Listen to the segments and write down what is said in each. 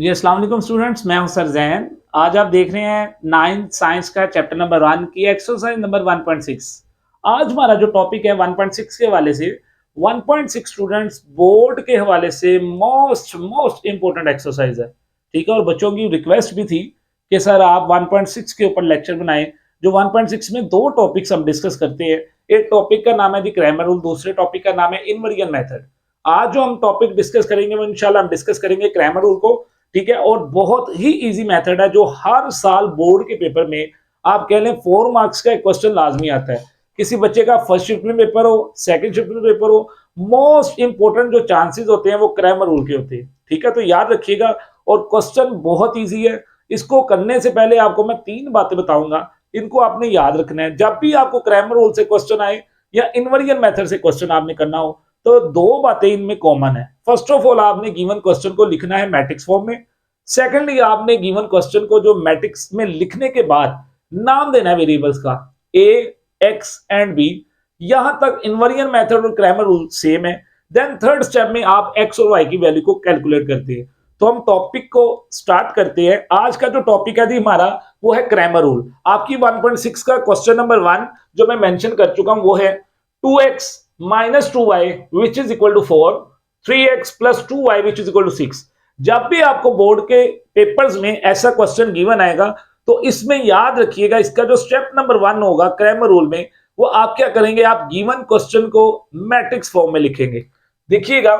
जी अस्सलाम वालेकुम स्टूडेंट्स, मैं हूं सर जैन। आज आप देख रहे हैं 9th साइंस का चैप्टर नंबर 1 की एक्सरसाइज नंबर 1.6। आज हमारा जो टॉपिक है 1.6 के हवाले से 1.6 स्टूडेंट्स बोर्ड के हवाले से मोस्ट मोस्ट इंपॉर्टेंट एक्सरसाइज है। ठीक है, और बच्चों की रिक्वेस्ट भी थी कि सर आप 1.6 के ऊपर लेक्चर बनाएं। जो 1.6 में दो टॉपिक्स हम डिस्कस करते हैं, एक टॉपिक का नाम है दी क्रैमर रूल, दूसरे टॉपिक का नाम है इनवर्जन मेथड। आज जो हम टॉपिक डिस्कस करेंगे वो इंशाल्लाह हम डिस्कस करेंगे क्रैमर रूल को। ठीक है, और बहुत ही इजी मेथड है जो हर साल बोर्ड के पेपर में आप कह लें 4 मार्क्स का एक क्वेश्चन लाजमी आता है। किसी बच्चे का फर्स्ट शिफ्ट में पेपर हो, सेकंड शिफ्ट में पेपर हो, मोस्ट इंपोर्टेंट जो चांसेस होते हैं वो क्रैमर रूल के होते हैं। ठीक है, तो याद रखिएगा। और क्वेश्चन बहुत ईजी है। इसको करने से पहले आपको मैं 3 बातें बताऊंगा, इनको आपने याद रखना है। जब भी आपको क्रैमर रूल से क्वेश्चन आए या इनवर्जन मेथड से क्वेश्चन आपने करना हो तो दो बातें इनमें कॉमन है। फर्स्ट ऑफ ऑल आपने गिवन क्वेश्चन को लिखना है मैट्रिक्स फॉर्म में। सेकेंडली आपने गिवन क्वेश्चन को जो मैट्रिक्स में लिखने के बाद नाम देना है वेरिएबल्स का, ए, एक्स एंड बी। यहां तक इनवर्जन मेथड और क्रैमर रूल सेम है। देन थर्ड स्टेप में आप एक्स और वाई की वैल्यू को कैलकुलेट करते हैं। तो हम टॉपिक को स्टार्ट करते हैं। आज का जो टॉपिक है हमारा वो है क्रैमर रूल। आपकी 1.6 का क्वेश्चन नंबर 1 जो मैं मेंशन कर चुका हूं वो है 2x minus 2y which is equal to 4, 3x plus 2y which is equal to 6। जब भी आपको बोर्ड के पेपर्स में ऐसा क्वेश्चन गिवन आएगा तो इसमें याद रखिएगा, इसका जो स्टेप नंबर 1 होगा क्रैमर रूल में, वो आप क्या करेंगे, आप गिवन क्वेश्चन को मैट्रिक्स फॉर्म में लिखेंगे। देखिएगा,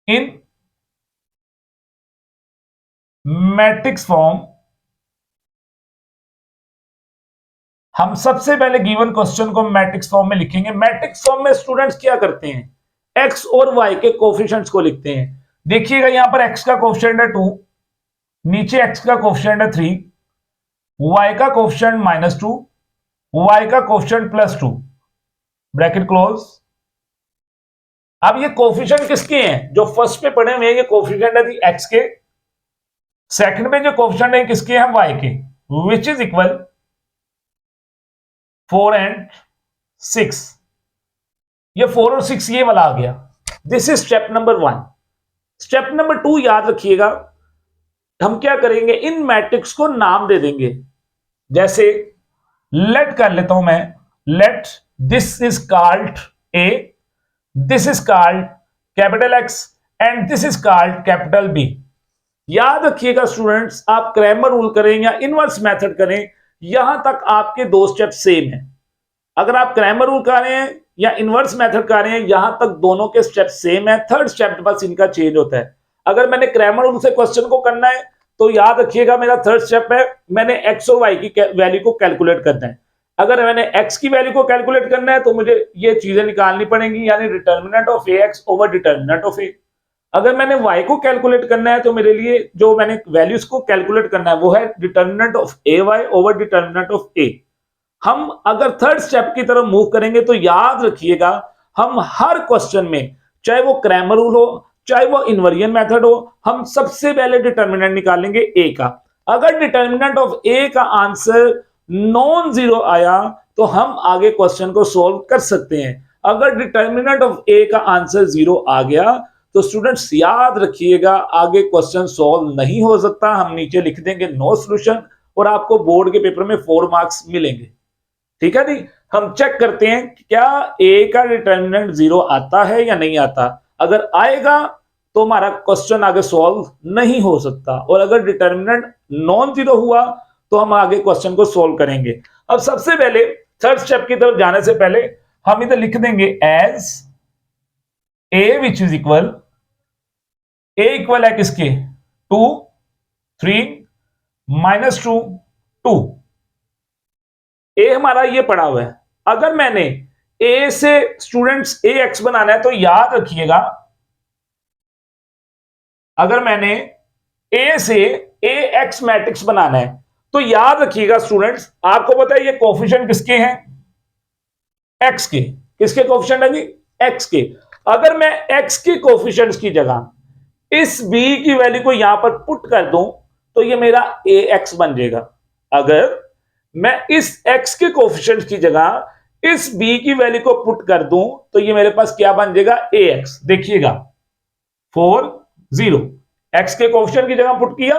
इन मैट्रिक्स फॉर्म हम सबसे पहले गिवन क्वेश्चन को मैट्रिक्स फॉर्म में लिखेंगे। मैट्रिक्स फॉर्म में स्टूडेंट्स क्या करते हैं, एक्स और वाई के कोफिशिएंट्स को लिखते हैं। देखिएगा यहां पर एक्स का कोफिशिएंट है 2, नीचे एक्स का कोफिशिएंट है 3, वाई का कोफिशिएंट -2, वाई का कोफिशिएंट +2, ब्रैकेट क्लोज। अब ये कोफिशिएंट किसके हैं, जो फर्स्ट पे पढ़े हुए हैं ये कोफिशिएंट है एक्स के, सेकंड में जो कोफिशिएंट है किसके हैं, वाई के, विच इज इक्वल 4 एंड 6। ये 4 और 6 ये वाला आ गया। This is step number 1। Step number 2 याद रखिएगा, हम क्या करेंगे, इन मैट्रिक्स को नाम दे देंगे। जैसे लेट कर लेता हूं मैं, let this is called A, this is called capital X and this is called capital B. याद रखिएगा स्टूडेंट्स, आप क्रैमर रूल करें या इनवर्स मेथड करें, यहां तक आपके दो स्टेप सेम है। अगर आप क्रैमर रूल कर रहे हैं या इनवर्स मेथड कर रहे हैं, यहां तक दोनों के स्टेप सेम है। थर्ड स्टेप बस इनका चेंज होता है। अगर मैंने क्रैमर रूल से क्वेश्चन को करना है तो याद रखिएगा मेरा थर्ड स्टेप है, मैंने एक्स और वाई की वैल्यू को कैलकुलेट करना है। अगर मैंने एक्स की वैल्यू को कैलकुलेट करना है तो मुझे ये चीजें निकालनी पड़ेंगी, यानी determinant of A X over determinant of A. अगर मैंने y को कैलकुलेट करना है तो मेरे लिए जो मैंने वैल्यूज को कैलकुलेट करना है वो है determinant of A Y over determinant of A. हम अगर थर्ड स्टेप की तरफ मूव करेंगे तो याद रखिएगा, हम हर क्वेश्चन में, चाहे वो क्रैमर रूल हो चाहे वो इनवर्जन मेथड हो, हम सबसे पहले डिटर्मिनेंट निकालेंगे ए का। अगर डिटर्मिनेंट ऑफ ए का आंसर नॉन जीरो आया तो हम आगे क्वेश्चन को सोल्व कर सकते हैं। अगर डिटर्मिनेंट ऑफ ए का आंसर 0 आ गया तो स्टूडेंट्स याद रखिएगा आगे क्वेश्चन सॉल्व नहीं हो सकता। हम नीचे लिख देंगे नो सॉल्यूशन और आपको बोर्ड के पेपर में 4 मार्क्स मिलेंगे। ठीक है जी, हम चेक करते हैं क्या ए का डिटर्मिनेंट 0 आता है या नहीं आता। अगर आएगा तो हमारा क्वेश्चन आगे सॉल्व नहीं हो सकता, और अगर डिटर्मिनेंट नॉन जीरो हुआ तो हम आगे क्वेश्चन को सॉल्व करेंगे। अब सबसे पहले थर्ड स्टेप की तरफ जाने से पहले हम इधर लिख देंगे as A which is equal, A equal है किसके, 2, 3, -2, 2। ए हमारा ये पड़ा हुआ है। अगर मैंने ए से स्टूडेंट्स ए एक्स बनाना है तो याद रखिएगा, अगर मैंने ए से ए एक्स मैट्रिक्स बनाना है तो याद रखिएगा स्टूडेंट्स, आपको पता है ये कोफिशिएंट किसके हैं, एक्स के। किसके कोफिशिएंट है जी, एक्स के। अगर मैं एक्स के कोफिशिएंट्स की जगह इस बी की वैल्यू को यहां पर पुट कर दूं तो ये मेरा ए एक्स बन जाएगा। अगर मैं इस x के कोफिशिएंट की जगह इस b की वैल्यू को पुट कर दूं तो ये मेरे पास क्या बन जाएगा, ax। देखिएगा 4, 0, एक्स के कोएफिशिएंट की जगह पुट किया,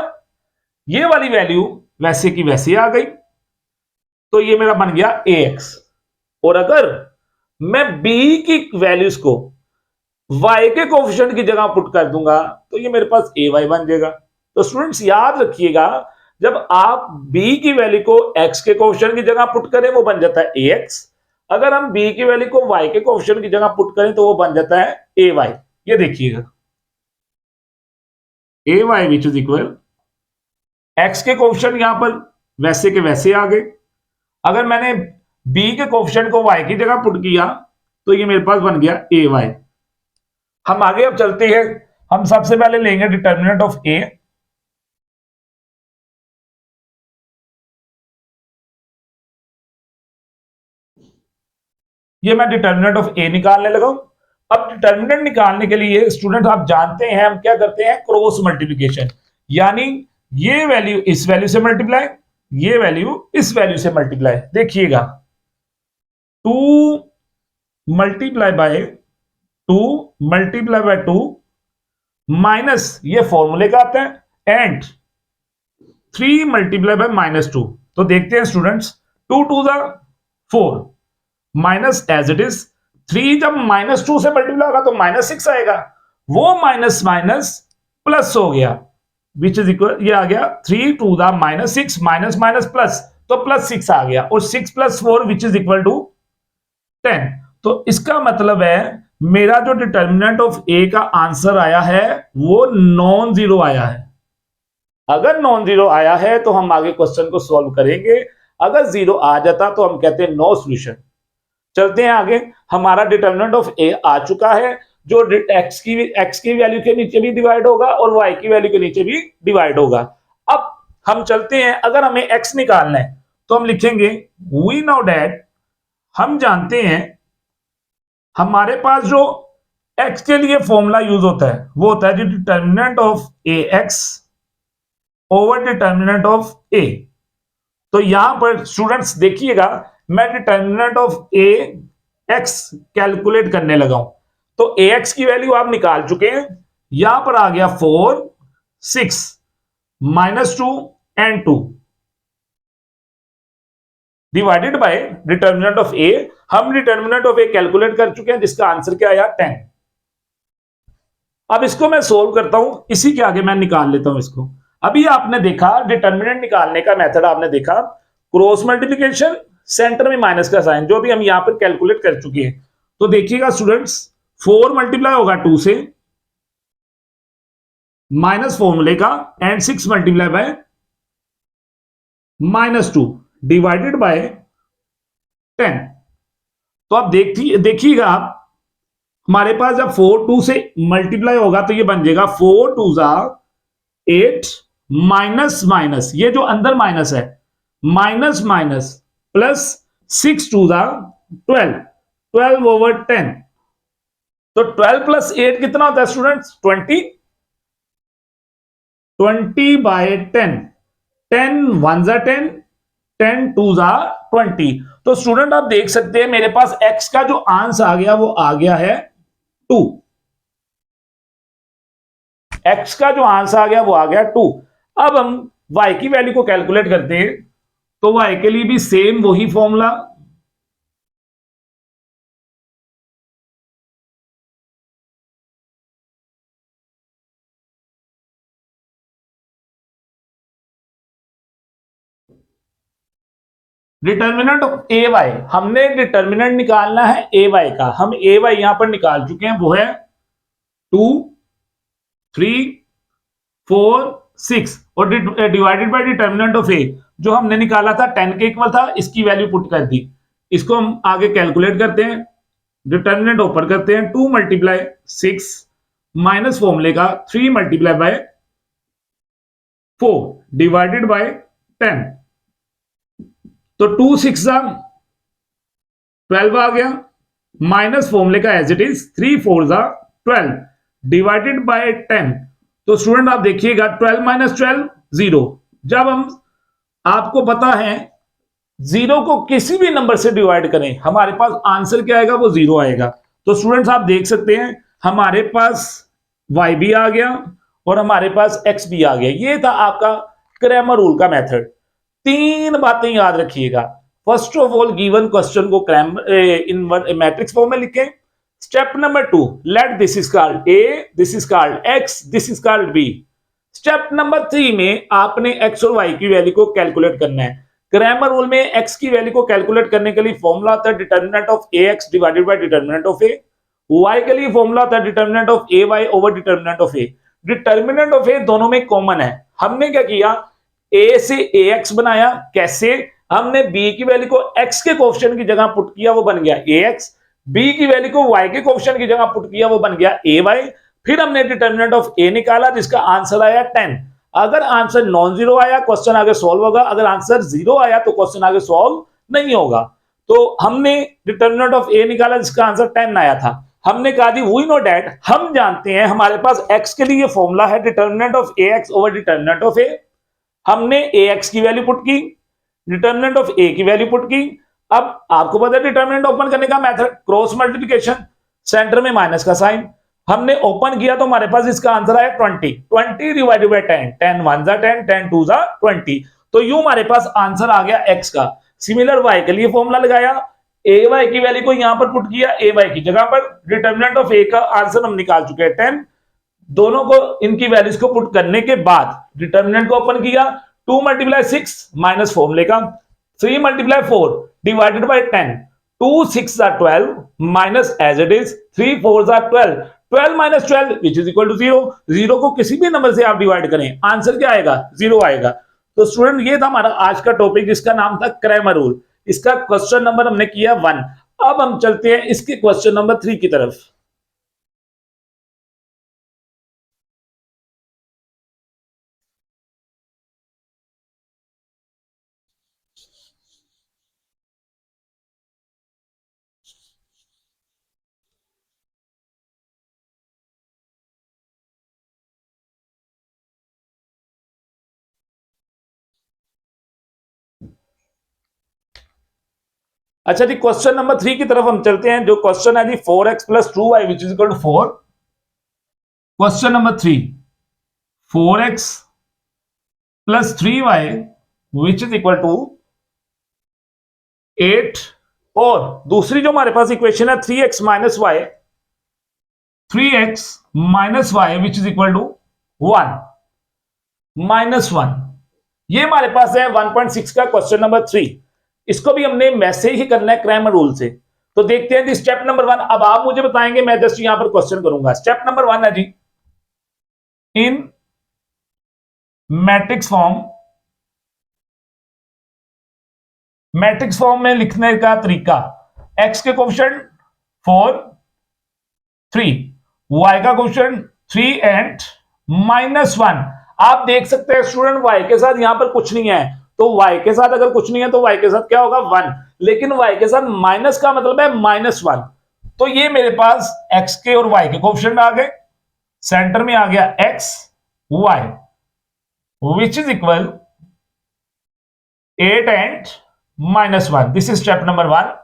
ये वाली वैल्यू वैसे की वैसे आ गई, तो ये मेरा बन गया ए एक्स। और अगर मैं बी की वैल्यूज को y के कोएफिशिएंट की जगह पुट कर दूंगा तो ये मेरे पास ए वाई बन जाएगा। तो स्टूडेंट्स याद रखिएगा, जब आप b की वैल्यू को x के कोएफिशिएंट की जगह पुट करें वो बन जाता है ए एक्स, अगर हम b की वैल्यू को y के कोएफिशिएंट की जगह पुट करें तो वो बन जाता है ए वाई। ये देखिएगा, A Y which is equal, x के कोएफिशिएंट यहां पर वैसे के वैसे आ गए, अगर मैंने b के कोएफिशिएंट को y की जगह पुट किया तो ये मेरे पास बन गया ए वाई। हम आगे अब चलते हैं, हम सबसे पहले लेंगे डिटर्मिनेंट ऑफ ए। ये मैं डिटर्मिनेंट ऑफ ए निकालने लगा हूं। अब डिटर्मिनेंट निकालने के लिए स्टूडेंट आप जानते हैं हम क्या करते हैं, क्रॉस मल्टीप्लिकेशन, यानी ये वैल्यू इस वैल्यू से मल्टीप्लाई, ये वैल्यू इस वैल्यू से मल्टीप्लाई। देखिएगा 2 multiply by 2 multiply by 2 minus ये फॉर्मूले का आता है एंड 3 मल्टीप्लाई बाय -2। तो देखते हैं स्टूडेंट्स, 2 2 जा 4 माइनस एज इट इज 3 जब -2 से मल्टीप्लाई होगा तो -6 आएगा, वो माइनस माइनस प्लस हो गया विच इज इक्वल, ये आ गया 3 2 दा -6 माइनस माइनस प्लस, तो +6 आ गया, और 6 + 4 विच इज इक्वल टू 10। तो इसका मतलब है मेरा जो डिटर्मिनेंट ऑफ ए का आंसर आया है वो नॉन जीरो आया है। अगर नॉन जीरो आया है तो हम आगे क्वेश्चन को सॉल्व करेंगे, अगर जीरो आ जाता तो हम कहते हैं नो सॉल्यूशन। चलते हैं आगे, हमारा डिटर्मिनेंट ऑफ ए आ चुका है, जो एक्स की वैल्यू के नीचे भी डिवाइड होगा और वाई की वैल्यू के नीचे भी डिवाइड होगा। अब हम चलते हैं, अगर हमें एक्स निकालना है तो हम लिखेंगे वी नो दैट, हम जानते हैं हमारे पास जो x के लिए फॉर्मूला यूज होता है वो होता है determinant of A X over determinant of A. तो यहां पर स्टूडेंट्स देखिएगा, मैं determinant of A X calculate करने लगा हूं, तो ए एक्स की वैल्यू आप निकाल चुके हैं, यहां पर आ गया 4 6 -2 and 2 divided by determinant of A. हम डिटर्मिनेंट ऑफ ए कैलकुलेट कर चुके हैं जिसका आंसर क्या आया 10। अब इसको मैं सोल्व करता हूं, इसी के आगे मैं निकाल लेता हूं इसको। अभी आपने देखा डिटर्मिनेंट निकालने का मेथड, आपने देखा क्रॉस मल्टीप्लिकेशन, सेंटर में माइनस का साइन, जो भी हम यहां पर कैलकुलेट कर चुके हैं। तो देखिएगा स्टूडेंट्स, 4 मल्टीप्लाई होगा 2 से माइनस फॉर्मूले का and 6 multiply by -2 divided by 10। तो आप देखिएगा आप, हमारे पास जब 4 2 से मल्टीप्लाई होगा तो ये बन जाएगा 4 2 जा 8 माइनस माइनस, ये जो अंदर माइनस है माइनस माइनस प्लस 6 2 जा 12 12 ओवर 10। तो 12 + 8 कितना होता है स्टूडेंट्स, 20 20 बाय 10, 10 1 जा 10 10 2 जा 20। तो स्टूडेंट आप देख सकते हैं मेरे पास x का जो आंसर आ गया वो आ गया है 2। x का जो आंसर आ गया वो आ गया 2। अब हम y की वैल्यू को कैलकुलेट करते हैं, तो y के लिए भी सेम वही formula, determinant of A Y, हमने डिटर्मिनेंट निकालना है ए वाई का, हम ए वाई यहां पर निकाल चुके हैं, वो है 2 3 4 6 और डिवाइडेड बाय डिटर्मिनेंट ऑफ ए जो हमने निकाला था 10 के इक्वल था, इसकी वैल्यू पुट कर दी। इसको हम आगे कैलकुलेट करते हैं, डिटर्मिनेंट ऊपर करते हैं 2 मल्टीप्लाई 6 माइनस फॉर्मूले का 3 मल्टीप्लाई बाय 4 डिवाइडेड बाय 10। तो 2 6 12 आ गया, माइनस फॉर्मूले का as it is 3 4 12 divided by 10। तो स्टूडेंट आप देखिएगा 12 - 12 0। जब हम, आपको पता है जीरो को किसी भी नंबर से डिवाइड करें हमारे पास आंसर क्या आएगा, वो 0 आएगा। तो स्टूडेंट्स आप देख सकते हैं हमारे पास y भी आ गया और हमारे पास एक्स भी आ गया। ये था आपका क्रैमर रूल का मेथड। तीन बातें याद रखिएगा। First of all given question को इन मैट्रिक्स फॉर्म में लिखें। Step number 2, let this is called A, this is called X, this is called B. Step number 3 में आपने एक्स और वाई की वैल्यू को कैलकुलेट करना है। क्रैमर रूल में एक्स की वैल्यू को कैलकुलेट करने के लिए फॉर्मूला आता है determinant of A X divided by determinant of A. Y के लिए फॉर्मूला आता है determinant of A Y over determinant of A. Determinant of A दोनों में कॉमन है। हमने क्या किया, ए से ए एक्स बनाया। कैसे? हमने बी की वैल्यू को एक्स के कोएफिशिएंट की जगह पुट किया, वो बन गया ए एक्स। बी की वैल्यू को वाई के कोएफिशिएंट की जगह पुट किया, वो बन गया ए वाई। फिर हमने डिटर्मिनेंट ऑफ ए निकाला जिसका आंसर आया 10। अगर आंसर नॉन जीरो आया क्वेश्चन आगे सॉल्व होगा, अगर आंसर जीरो आया तो क्वेश्चन आगे सॉल्व नहीं होगा। तो हमने डिटर्मिनेंट ऑफ ए निकाला जिसका आंसर 10 आया था। हमने कहा दी वी नो दैट, हम जानते हैं, हमारे पास एक्स के लिए फॉर्मूला है determinant of A X over determinant of A. हमने ए एक्स की वैल्यू पुट की, डिटर्मिनेंट ऑफ ए की वैल्यू पुट की। अब आपको पता है डिटर्मिनेंट ओपन करने का मेथड क्रॉस मल्टीप्लिकेशन, सेंटर में माइनस का साइन। हमने ओपन किया तो हमारे पास इसका आंसर आया 20। 20 डिवाइडेड बाय 10, 10 1 जा 10, 10 2 जा 20। तो यूं हमारे पास आंसर आ गया एक्स का। सिमिलर वाई के लिए फॉर्मूला लगाया, ए वाई की वैल्यू को यहां पर पुट किया ए वाई की जगह पर। डिटर्मिनेंट ऑफ ए का आंसर हम निकाल चुके हैं 10। दोनों को इनकी वैल्यूज को पुट करने के बाद डिटर्मिनेंट को ओपन किया, 2 मल्टीप्लाई 6 माइनस फॉर्मूले का, 3 मल्टीप्लाई 4 डिवाइडेड बाय 10, 2 6 जा 12 माइनस एज इट इज 3 4 जा 12, 12 minus 12 which is equal to 0। 0 को किसी भी नंबर से आप डिवाइड करें, आंसर क्या आएगा? 0 आएगा। तो स्टूडेंट ये था हमारा आज का टॉपिक जिसका नाम था क्रैमर रूल। इसका क्वेश्चन नंबर हमने किया 1। अब हम चलते हैं इसके क्वेश्चन नंबर 3 की तरफ। अच्छा जी, क्वेश्चन नंबर 3 की तरफ हम चलते हैं। जो क्वेश्चन है जी 4x plus 2y which is equal to 4। Question number 3, 4x plus 3y which is equal to 8। और दूसरी जो हमारे पास इक्वेशन है 3x minus Y, 3x minus Y which is equal to 1 minus 1। ये हमारे पास है 1.6 का क्वेश्चन नंबर 3। इसको भी हमने वैसे ही करना है क्रैमर रूल से। तो देखते हैं जी स्टेप नंबर 1। अब आप मुझे बताएंगे, मैं जस्ट यहां पर क्वेश्चन करूंगा। स्टेप नंबर 1 है जी, इन मैट्रिक्स फॉर्म में लिखने का तरीका, x के कोएफिशिएंट 4 3, y का कोएफिशिएंट 3 एंड -1। आप देख सकते हैं स्टूडेंट y के साथ यहां पर कुछ नहीं है, तो y के साथ अगर कुछ नहीं है तो y के साथ क्या होगा? 1। लेकिन y के साथ माइनस का मतलब है -1। तो ये मेरे पास x के और y के कोएफिशिएंट आ गए। सेंटर में आ गया x y which is equal 8 and -1। This is step number 1।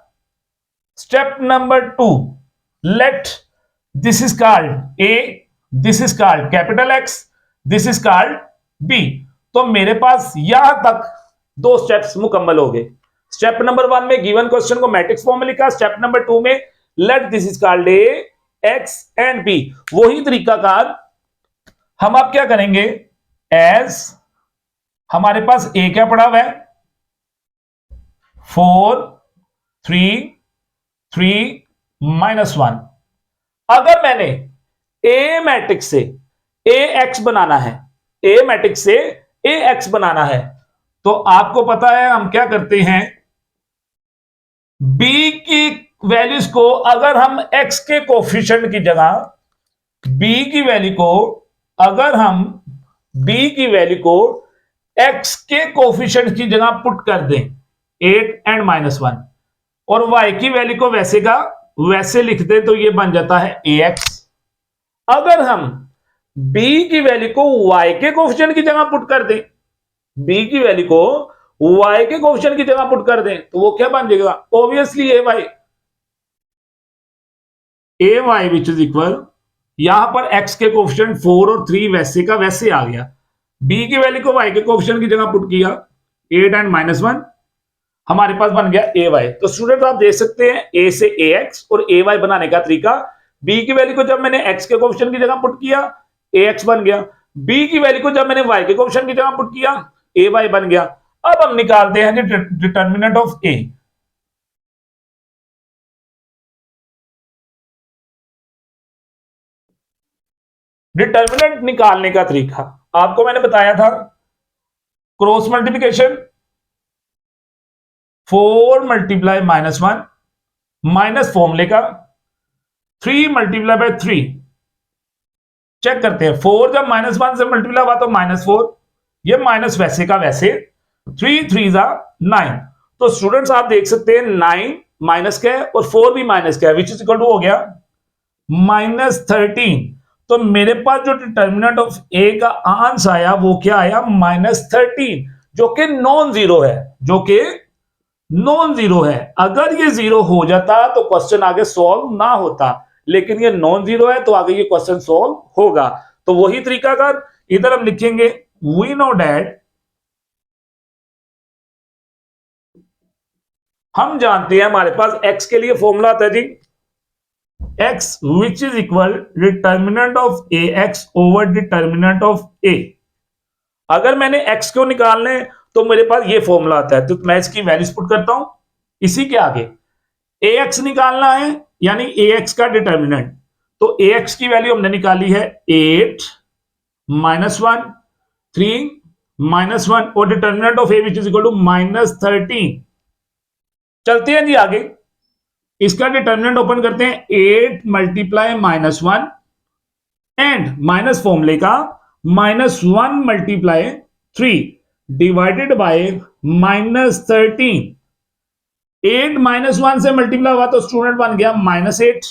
Step number 2, let this is called a, this is called capital X, this is called B। तो मेरे पास यहां तक 2 स्टेप्स मुकम्मल हो गए। स्टेप नंबर 1 में गिवन क्वेश्चन को matrix form में लिखा। स्टेप नंबर 2 में late this is called A, X and B। वही तरीका कार हम आप क्या करेंगे, एज हमारे पास A क्या पड़ा हुआ है 4 3 3 -1। अगर मैंने ए मैट्रिक्स से ए एक्स बनाना है, ए मैट्रिक्स से ए एक्स बनाना है, तो आपको पता है हम क्या करते हैं, बी की वैल्यूज को अगर हम एक्स के कोफिशिएंट की जगह, बी की वैल्यू को अगर हम बी की वैल्यू को एक्स के कोफिशिएंट की जगह पुट कर दें 8 एंड -1, और y की वैल्यू को वैसे का वैसे लिख दे तो ये बन जाता है ax। अगर हम b की वैल्यू को y के कोफिशिएंट की जगह पुट कर दें, b की वैल्यू को y के कोफिशिएंट की जगह पुट कर दें, तो वो क्या बन जाएगा? Obviously ay which is equal यहां पर x के कोफिशिएंट 4 और 3 वैसे का वैसे आ गया। b की वैल्यू को y के कोफिशिएंट की जगह पुट किया 8 एंड -1, हमारे पास बन गया ए वाई। तो स्टूडेंट आप देख सकते हैं ए से ए एक्स और ए वाई बनाने का तरीका, बी की वैल्यू को जब मैंने एक्स के कोफिशिएंट की जगह पुट किया ए एक्स बन गया, बी की वैल्यू को जब मैंने वाई के कोफिशिएंट की जगह पुट किया ए वाई बन गया। अब हम निकालते हैं डिटर्मिनेंट ऑफ ए। डिटर्मिनेंट निकालने का तरीका आपको मैंने बताया था, क्रॉस मल्टीप्लिकेशन 4 मल्टीप्लाई -1 माइनस फॉर्मूले का 3 मल्टीप्लाई बाय 3। चेक करते हैं, 4 जब -1 से मल्टीप्लाई हुआ तो -4, ये माइनस वैसे का वैसे, 3 3 जा 9। तो स्टूडेंट्स आप देख सकते हैं 9 माइनस का है और 4 भी माइनस का है, विच इज इक्वल टू हो गया -13। तो मेरे पास जो डिटर्मिनेंट ऑफ ए का आंसर आया वो क्या आया -13, जो कि नॉन जीरो है, जो कि नॉन जीरो है। अगर ये जीरो हो जाता तो क्वेश्चन आगे सॉल्व ना होता, लेकिन ये नॉन जीरो है तो आगे ये क्वेश्चन सॉल्व होगा। तो वही तरीका कर, इधर हम लिखेंगे वी नो डैट, हम जानते हैं हमारे पास x के लिए फॉर्मूला आता है जी x which is equal determinant of A X over determinant of A. अगर मैंने x को निकालना है तो मेरे पास ये फॉर्मूला आता है, तो मैं इसकी वैल्यूज पुट करता हूं इसी के आगे। ax निकालना है यानी ax का डिटर्मिनेंट, तो ax की वैल्यू हमने निकाली है 8 -1 3 -1 और determinant of a which is equal to -13। चलते हैं जी आगे, इसका डिटर्मिनेंट ओपन करते हैं 8 मल्टीप्लाई -1 एंड माइनस फॉर्मूले का -1 मल्टीप्लाई 3 डिवाइडेड बाय -13। 8 -1 से मल्टीप्लाई हुआ तो स्टूडेंट बन गया -8,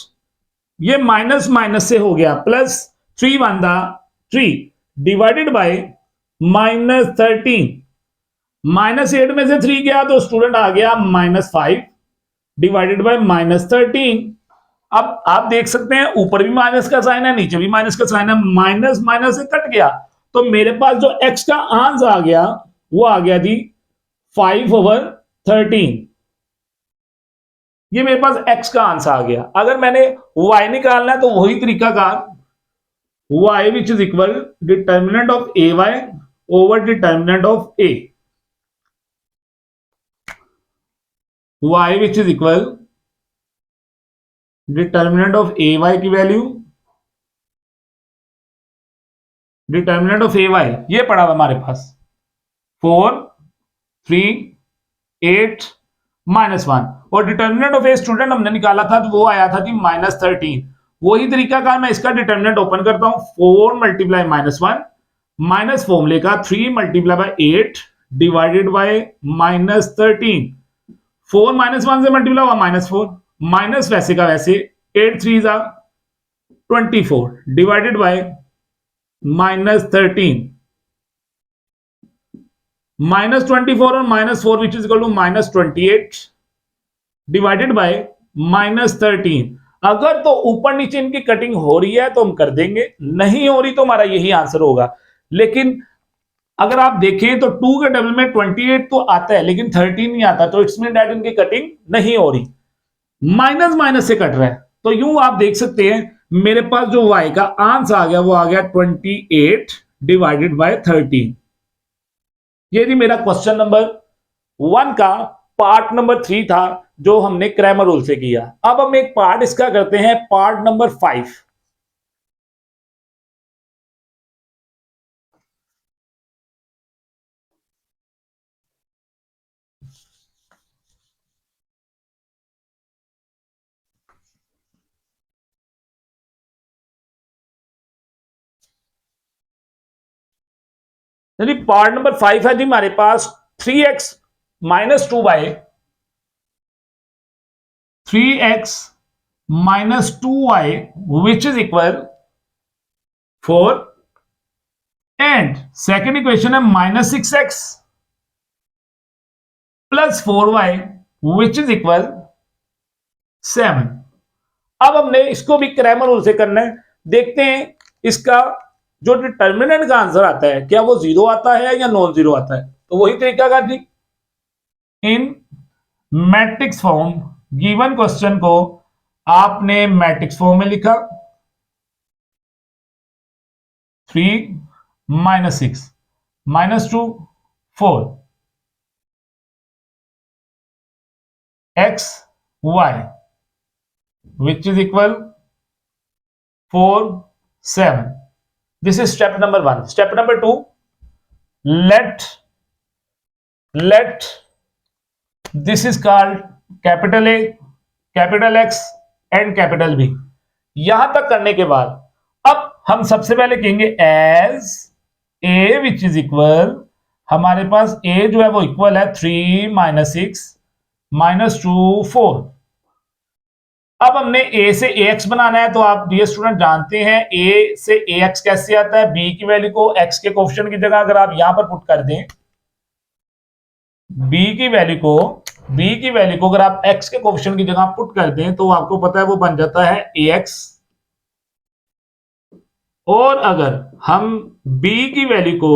ये माइनस माइनस से हो गया प्लस, 3 वन दा 3 डिवाइडेड बाय -13। -8 में से 3 गया तो स्टूडेंट आ गया -5 डिवाइडेड बाय -13। अब आप देख सकते हैं ऊपर भी माइनस का साइन है नीचे भी माइनस का साइन है, माइनस माइनस से कट गया, तो मेरे पास जो x का आंसर आ गया वो आ गया जी 5/13। ये मेरे पास x का आंसर आ गया। अगर मैंने y निकालना है तो वही तरीका कार, y which is equal determinant of A Y over determinant of a, y which is equal determinant of A Y की value, determinant of A Y ये पड़ा हुआ हमारे पास 4 3 8 -1 और डिटर्मिनेंट ऑफ ए स्टूडेंट हमने निकाला था तो वो आया था जी -13। वही तरीका का मैं इसका डिटर्मिनेंट ओपन करता हूं, 4 मल्टीप्लाई -1 माइनस फॉर्मूले का 3 मल्टीप्लाई बाय 8 डिवाइडेड बाय -13। 4 -1 से मल्टीप्लाई हुआ -4 माइनस वैसे का वैसे, 8 3 जा 24 डिवाइडेड बाय -13, -24 और -4 which is equal to -28 divided by -13। अगर तो ऊपर नीचे इनकी कटिंग हो रही है तो हम कर देंगे, नहीं हो रही तो हमारा यही आंसर होगा। लेकिन अगर आप देखें तो 2 के डबल में 28 तो आता है लेकिन 13 नहीं आता, तो इट्स मीन दैट इनकी कटिंग नहीं हो रही, माइनस माइनस से कट रहा है। तो यूं आप देख सकते हैं मेरे पास जो y का आंसर आ गया वो आ गया 28 डिवाइडेड बाय 13। ये जी मेरा क्वेश्चन नंबर 1 का पार्ट नंबर 3 था जो हमने क्रैमर रूल से किया। अब हम एक पार्ट इसका करते हैं, पार्ट नंबर 5। यदि पार्ट नंबर 5 है जी हमारे पास 3x - 2y 3x - 2y which is equal 4 and second equation है -6x plus 4y which is equal 7। अब हमने इसको भी क्रैमर रूल से करना है, देखते हैं इसका जो डिटर्मिनेंट का आंसर आता है क्या वो 0 आता है या नॉन 0 आता है। तो वही तरीका का जी, इन मैट्रिक्स फॉर्म गिवन क्वेश्चन को आपने मैट्रिक्स फॉर्म में लिखा 3 - 6 -2 4 x y which is equal 4 7. This is step number 1. Step number 2, let this is called capital A, capital X and capital B. यहां तक करने के बाद अब हम सबसे पहले कहेंगे as A which is equal, हमारे पास A जो है वो इक्वल है 3 - 6 -2 4। अब हमने a से ax बनाना है, तो आप डियर स्टूडेंट जानते हैं a से ax कैसे आता है, b की वैल्यू को x के कोएफिशिएंट की जगह अगर आप यहां पर पुट कर दें, b की वैल्यू को अगर आप x के कोएफिशिएंट की जगह पुट कर दें तो आपको पता है वो बन जाता है ax। और अगर हम b की वैल्यू को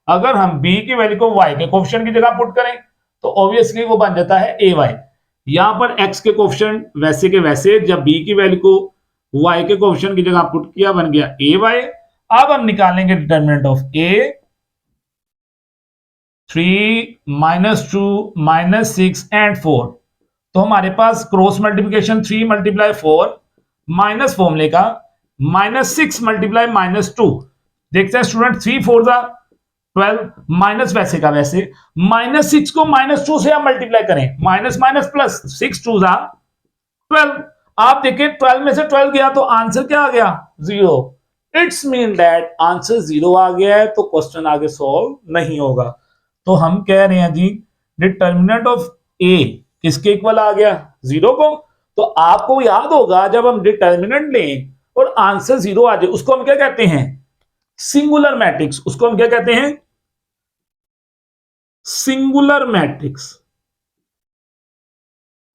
y के कोएफिशिएंट की जगह पुट करें तो ऑब्वियसली वो बन जाता है ay। यहां पर x के कोएफिशिएंट वैसे के वैसे, जब b की वैल्यू को y के कोएफिशिएंट की जगह पुट किया बन गया ay। अब हम निकालेंगे डिटरमिनेंट ऑफ a, 3 - 2 - 6 एंड 4। तो हमारे पास क्रॉस मल्टीप्लिकेशन 3 × 4 माइनस फॉर्मूले का -6 × -2। देखते हैं स्टूडेंट, 3 4 12 माइनस वैसे का वैसे, -6 को -2 से आप मल्टीप्लाई करें, माइनस माइनस प्लस 6 2 12। आप देखिए 12 में से 12 गया तो आंसर क्या आ गया 0। इट्स मीन दैट आंसर 0 आ गया है, तो क्वेश्चन आगे सॉल्व नहीं होगा। तो हम कह रहे हैं जी डिटर्मिनेंट ऑफ ए किसके इक्वल आ गया 0 को। तो आपको याद होगा जब हम डिटर्मिनेंट लें और आंसर 0 आ जाए उसको हम क्या कहते हैं, सिंगुलर मैट्रिक्स। उसको हम क्या कहते हैं, सिंगुलर मैट्रिक्स।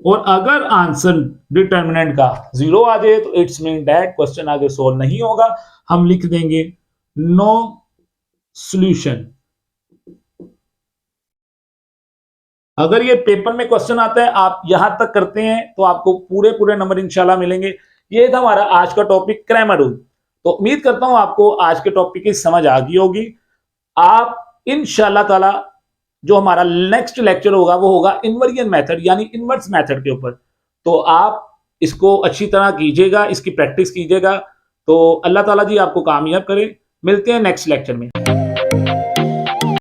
और अगर आंसर डिटर्मिनेंट का 0 आ जाए तो इट्स मीन दैट क्वेश्चन आगे सोल्व नहीं होगा। हम लिख देंगे नो सॉल्यूशन। अगर ये पेपर में क्वेश्चन आता है आप यहां तक करते हैं तो आपको पूरे नंबर इंशाल्लाह मिलेंगे। ये था हमारा आज का टॉपिक ग्रामर रूल। तो उम्मीद करता हूं आपको आज के टॉपिक की समझ आ गई होगी। आप इंशाल्लाह ताला जो हमारा नेक्स्ट लेक्चर होगा वो होगा इनवर्जन मेथड यानी इनवर्स मेथड के ऊपर। तो आप इसको अच्छी तरह कीजिएगा, इसकी प्रैक्टिस कीजिएगा। तो अल्लाह ताला जी आपको कामयाब करे। मिलते हैं नेक्स्ट लेक्चर में।